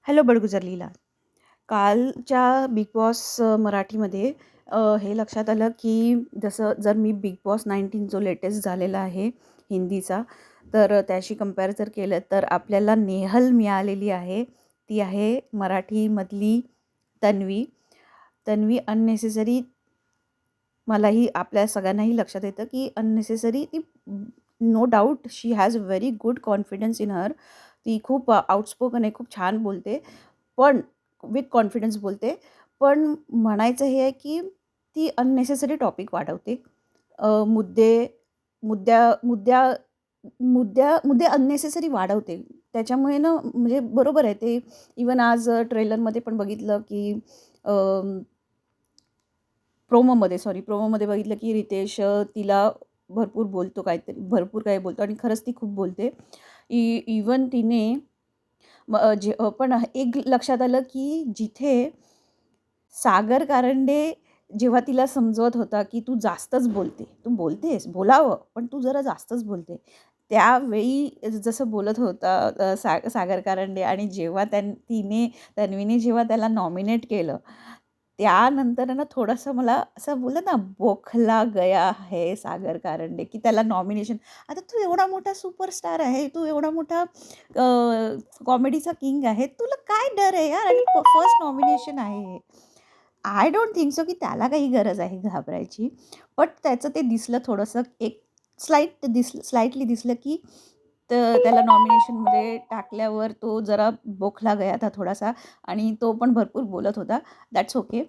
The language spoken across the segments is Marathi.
हॅलो बडगुजर लीला. कालच्या बिग बॉस मराठीमध्ये हे लक्षात आलं की जसं जर मी बिग बॉस 19 जो लेटेस्ट झालेला आहे हिंदीचा, तर त्याशी कंपेअर जर केलं तर आपल्याला नेहल मिळालेली आहे. ती आहे मराठीमधली तन्वी. तन्वी अननेसेसरी, मलाही आपल्या सगळ्यांनाही लक्षात येतं की अननेसेसरी ती, no doubt she has very good confidence in her. ती खूप आउटस्पोकन आहे, खूप छान बोलते, पण विथ कॉन्फिडन्स बोलते. पण म्हणायचं हे आहे की ती अननेसेसरी टॉपिक वाढवते. मुद्दे मुद्द्या मुद्द्या मुद्दे अननेसेसरी वाढवते. त्याच्यामुळे ना, म्हणजे बरोबर आहे ते. इवन आज ट्रेलरमध्ये पण बघितलं की प्रोमोमध्ये बघितलं की रितेश तिला भरपूर बोलतो, काहीतरी भरपूर काही बोलतो आणि खरंच ती खूप बोलते. इवन तिने पण एक लक्षात आलं की जिथे सागर कारंडे जेव्हा तिला समजवत होता की तू जास्तच बोलते, तू बोलतेस, बोलावं, पण तू जरा जास्तच बोलते. त्यावेळी जसं बोलत होता सागर कारंडे, आणि जेव्हा तन्वीने जेव्हा त्याला नॉमिनेट केलं, त्यानंतर आहे ना थोडंसं मला असं बोललं ना, बोखला गया है सागर कारंडे, की त्याला नॉमिनेशन. आता तू एवढा मोठा सुपरस्टार आहे, तू एवढा मोठा कॉमेडीचा किंग आहे, तुला काय डर आहे यार, आणि फर्स्ट नॉमिनेशन आहे हे. आय डोंट थिंक सो की त्याला काही गरज आहे घाबरायची. बट त्याचं ते दिसलं थोडंसं, एक स्लाइटली दिसलं की त्याला नॉमिनेशनमध्ये टाकल्यावर तो जरा बोखला गया था थोडासा, आणि तो पण भरपूर बोलत होता. That's okay.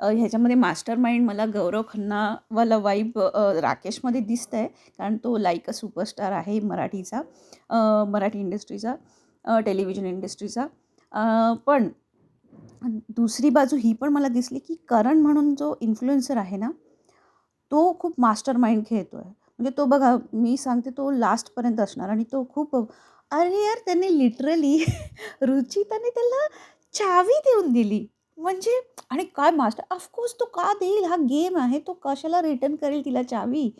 ह्याच्यामध्ये मास्टर माइंड मला गौरव खन्नावाला वाईब राकेशमध्ये दिसतंय, कारण तो लाईक अ सुपरस्टार आहे मराठीचा, मराठी इंडस्ट्रीचा, टेलिव्हिजन इंडस्ट्रीचा. पण दुसरी बाजू ही पण मला दिसली की करण म्हणून जो इन्फ्लुएन्सर आहे ना, तो खूप मास्टर माइंड खेळतो आहे. म्हणजे तो बघा, मी सांगते, तो लास्टपर्यंत असणार, आणि तो खूप, अरे यार, त्यांनी लिटरली रुचिताने त्याला चावी देऊन दिली. म्हणजे, आणि काय मास्टर, ऑफकोर्स तो का देईल, हा गेम आहे, तो कशाला रिटर्न करेल तिला चावी,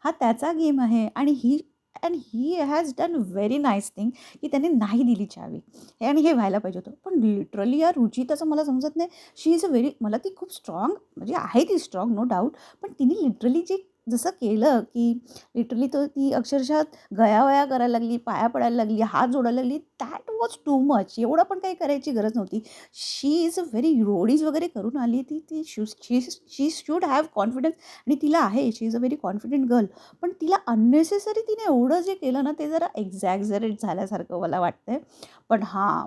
हा त्याचा गेम आहे. आणि he has done very nice thing की त्याने नाही दिली चावी. आणि हे व्हायला पाहिजे होतं. पण लिटरली या रुचिताचं मला समजत नाही. शी इज अ व्हेरी, मला ती खूप स्ट्रॉंग, म्हणजे आहे ती स्ट्रॉंग, नो डाऊट. पण तिने लिटरली जे जसं केलं की लिटरली ती अक्षरशः गयावया करायला लागली, पाया पडायला लागली, हात जोडायला लागली, दॅट वॉज टू मच. एवढं पण काही करायची गरज नव्हती. शी इज अ व्हेरी रोडीज वगैरे करून आली ती ती शी शूड हॅव कॉन्फिडन्स. आणि तिला आहे, she is a very confident girl. पण तिला अननेसेसरी तिने एवढं जे केलं ना, ते जरा एक्झॅक्झरेट झाल्यासारखं मला वाटतंय. पण हां,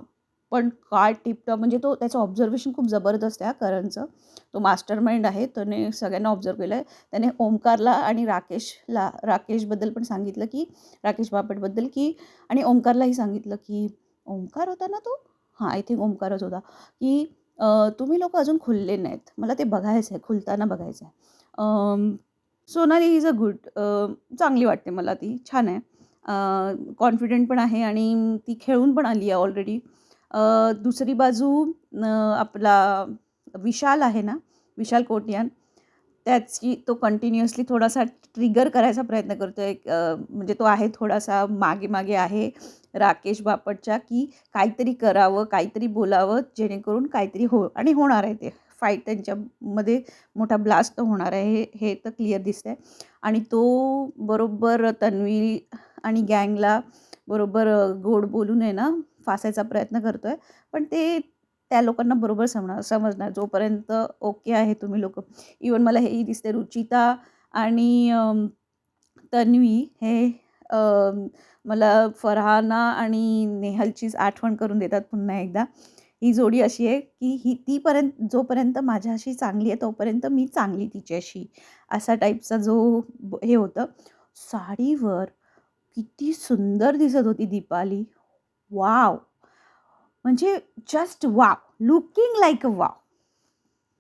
पण काय टिपटॉप, म्हणजे तो त्याचं ऑब्झर्वेशन खूप जबरदस्त आहे करणचं. तो मास्टर माइंड आहे, त्याने सगळ्यांना ऑब्झर्व केलं आहे. त्याने ओमकारला आणि राकेशबद्दल पण सांगितलं की, राकेश बापटबद्दल की, आणि ओमकारलाही सांगितलं की, ओमकार होता ना तो, हां, आय थिंक ओमकारच होता, की तुम्ही लोक अजून खुलले नाहीत, मला ते बघायचं आहे, खुलताना बघायचं आहे. सोनाली इज अ गुड, चांगली वाटते मला, ती छान आहे, कॉन्फिडंट पण आहे, आणि ती खेळून पण आली आहे ऑलरेडी. दुसरी बाजू, आपला विशाल आहे ना, विशाल कोटियान, त्याची तो कंटिन्युअसली थोडासा ट्रिगर करायचा प्रयत्न करतो आहे. म्हणजे तो आहे थोडासा मागे मागे आहे राकेश बापटच्या, की काहीतरी करावं, काहीतरी बोलावं, जेणेकरून काहीतरी आणि होणार आहे ते. फाईट त्यांच्यामध्ये मोठा ब्लास्ट होणार आहे, हे हे तर क्लिअर दिसतंय. आणि तो बरोबर तन्वी आणि गँगला बरोबर गोड बोलून आहे ना, फासायचा प्रयत्न करतोय. पण ते त्या लोकांना बरोबर समजणार जोपर्यंत ओके आहे तुम्ही लोकं. इवन मला हेही दिसते, रुचिता आणि तन्वी हे, मला फरहाना आणि नेहलचीच आठवण करून देतात पुन्हा एकदा. ही जोडी अशी आहे की जोपर्यंत माझ्याशी चांगली आहे तोपर्यंत मी चांगली तिच्याशी, असा टाईपचा जो हे होतं. साडीवर किती सुंदर दिसत होती दीपाली. वॉव! म्हणजे just wow! Looking like a wow!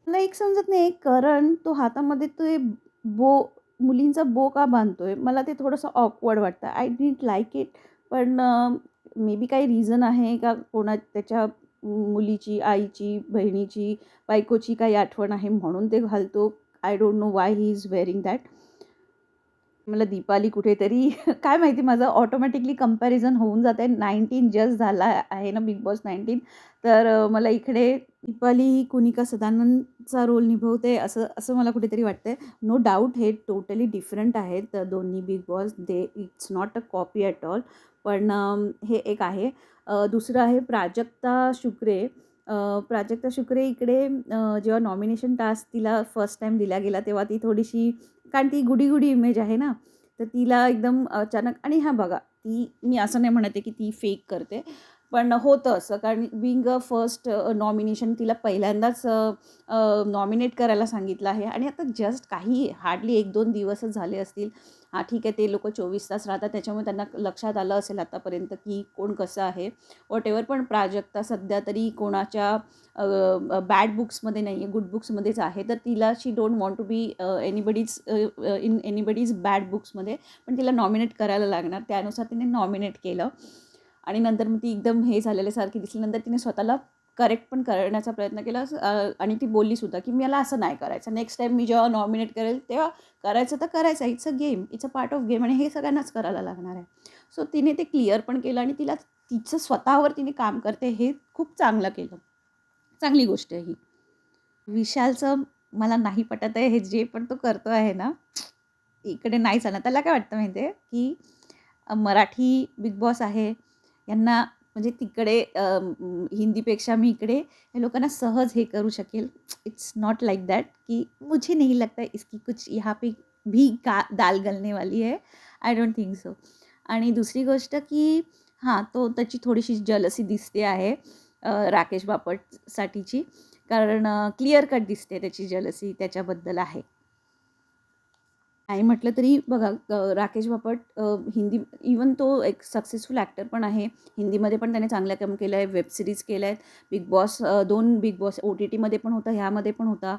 मला एक समजत नाही, करण तो हातामध्ये ते बो मुलींचा बो का बांधतोय? मला ते थोडंसं ऑकवर्ड वाटतं. I didn't like it. पण मे बी काही रिझन आहे का, त्याच्या मुलीची, आईची, बहिणीची, बायकोची काही आठवण आहे म्हणून ते घालतो. I don't know why he is wearing that. मला दीपाली कुठेतरी काय माहिती माझं ऑटोमॅटिकली कंपॅरिझन होऊन जाते. 19 जस्ट झाला आहे ना बिग बॉस 19. तर मला इकडे दीपाली ही कुनिका सदानंदचा रोल निभवते असं असं मला कुठेतरी वाटतंय. नो डाऊट हे टोटली डिफरंट आहेत दोन्ही big boss. It's not a copy at all. पण हे एक आहे. दुसरं आहे प्राजक्ता शुक्रे. प्राजक्ता शुक्रे इकडे जेव्हा नॉमिनेशन टास्क तिला फर्स्ट टाईम दिला गेला तेव्हा ती थोडीशी, कारण ती गुडी-गुडी इमेज आहे ना, तर तिला एकदम अचानक, आणि हां बघा, ती मी असं नाही म्हणत आहे की ती फेक करते. पण होतं असं, कारण बिंग अ फर्स्ट नॉमिनेशन तिला पहिल्यांदाच नॉमिनेट करायला सांगितलं आहे आणि आता जस्ट काही हार्डली 1-2 दिवसच झाले असतील. हां, ठीक आहे, ते लोकं 24 तास राहतात त्याच्यामुळे त्यांना लक्षात आलं असेल आतापर्यंत की कोण कसं आहे. व्हॉटएव्हर, पण प्राजक्ता सध्या तरी कोणाच्या बॅड बुक्समध्ये नाही आहे, गुड बुक्समध्येच आहे. तर तिला she don't want to be in anybody's bad बुक्समध्ये. पण तिला नॉमिनेट करायला लागणार. त्यानुसार तिने नॉमिनेट केलं आणि नंतर मग ती एकदम हे झालेल्यासारखी दिसली. नंतर तिने स्वतःला करेक्ट पण करण्याचा प्रयत्न केला आणि ती बोललीसुद्धा की मला असं नाही करायचं. नेक्स्ट टाईम मी जेव्हा नॉमिनेट करेल तेव्हा करायचं तर करायचं. It's a game, it's a part of game आणि हे सगळ्यांनाच करायला लागणार आहे. सो तिने ते क्लिअर पण केलं आणि तिला तिचं स्वतःवर तिने काम करते हे खूप चांगलं केलं. चांगली गोष्ट आहे ही. विशालचं मला नाही पटत आहे हे जे पण तो करतो आहे ना, इकडे नाही चालणार. त्याला काय वाटतं माहिती आहे, की मराठी बिग बॉस आहे, यांना म्हणजे तिकडे हिंदीपेक्षा मी इकडे या लोकांना सहज हे करू शकेल. इट्स नॉट लाइक दैट कि मुझे नहीं लगता इसकी कुछ यहाँ पे भी का दाल गलने वाली है. I don't think so. आणि दुसरी गोष्ट की हां, तो त्याची थोडीशी जलसी दिसते आहे राकेश बापटसाठीची. कारण क्लिअर कट दिसते त्याची जलसी त्याच्याबद्दल आहे. नाही म्हटलं तरी बघा, राकेश बापट हिंदी, इवन तो एक सक्सेसफुल ॲक्टर पण आहे. हिंदीमध्ये पण त्याने चांगलं काम केलं आहे. वेब सीरीज केल्या आहेत. बिग बॉस 2 बिग बॉस OTTमध्ये पण होता, ह्यामध्ये पण होता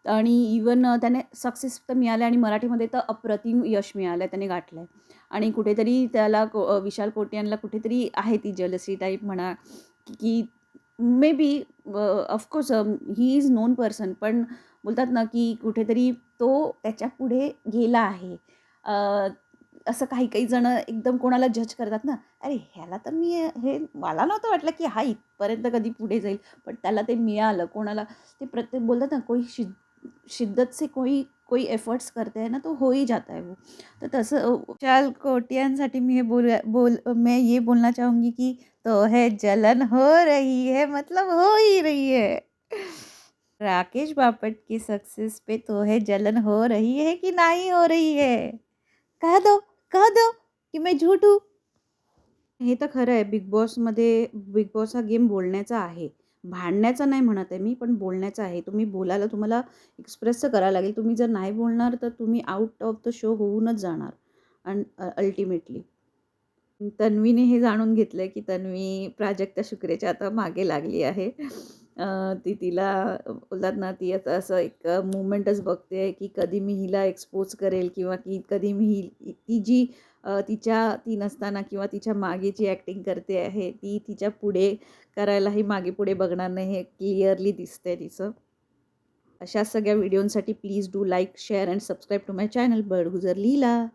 आणि इवन त्याने सक्सेस तर मिळालं आणि मराठीमध्ये तर अप्रतिम यश मिळालं आहे, त्याने गाठलं आहे. आणि कुठेतरी त्याला विशाल कोटियानला कुठेतरी आहे ती जलसी टाईप म्हणा, की may be of course he is non person, पण बोलतात ना, की कुठेतरी तो त्याच्यापुढे गेला आहे. असं काही-काही जणं एकदम कोणाला जज करतात ना, "अरे ह्याला तर मी हे मला नव्हतं वाटलं, की हा इथपर्यंत कधी पुढे जाईल." पण त्याला ते मिळालं. कोणाला ते प्रत्येक बोलतात ना, कोई शिद्दत से कोई कोई एफर्ट्स करते हैं ना, तो हो ही जाता है वो. तर तसं विशाल कोटियानसाठी मी हे मैं ये बोलना चाहूँगी कि तो है जलन हो रही है, मतलब हो ही रही है. राकेश बापट की सक्सेस पे तो है जलन हो रही है कि नहीं हो रही है? कह दो कि मैं झूठ हूँ. हे तर खरं आहे. बिग बॉस हा गेम बोलण्याचा आहे. भांडण्याचा नाही म्हणत आहे मी, पण बोलण्याचा आहे. तुम्हाला एक्सप्रेस तर करायला लागेल. तुम्ही जर नाही बोलणार, तर तुम्ही आउट ऑफ द शो होऊनच जाणार आणि अल्टिमेटली. तन्वीने हे जाणून घेतलंय, की तन्वी प्राजक्ता शुक्रेच्या आता मागे लागली आहे. ती तिला बोलतात ना, ती आता असं एक मूव्हमेंटच बघते, की कधी मी हिला एक्सपोज करेल किंवा की कधी मी ती जी ती नसताना किंवा तिच्या मागे जी ॲक्टिंग करते आहे, ती तिच्या पुढे करायलाही मागे-पुढे बघणार नाही, हे क्लिअरली दिसतंय तिचं. अशाच सगळ्या व्हिडिओंसाठी please do like, share and subscribe to my channel Balgujar Leela.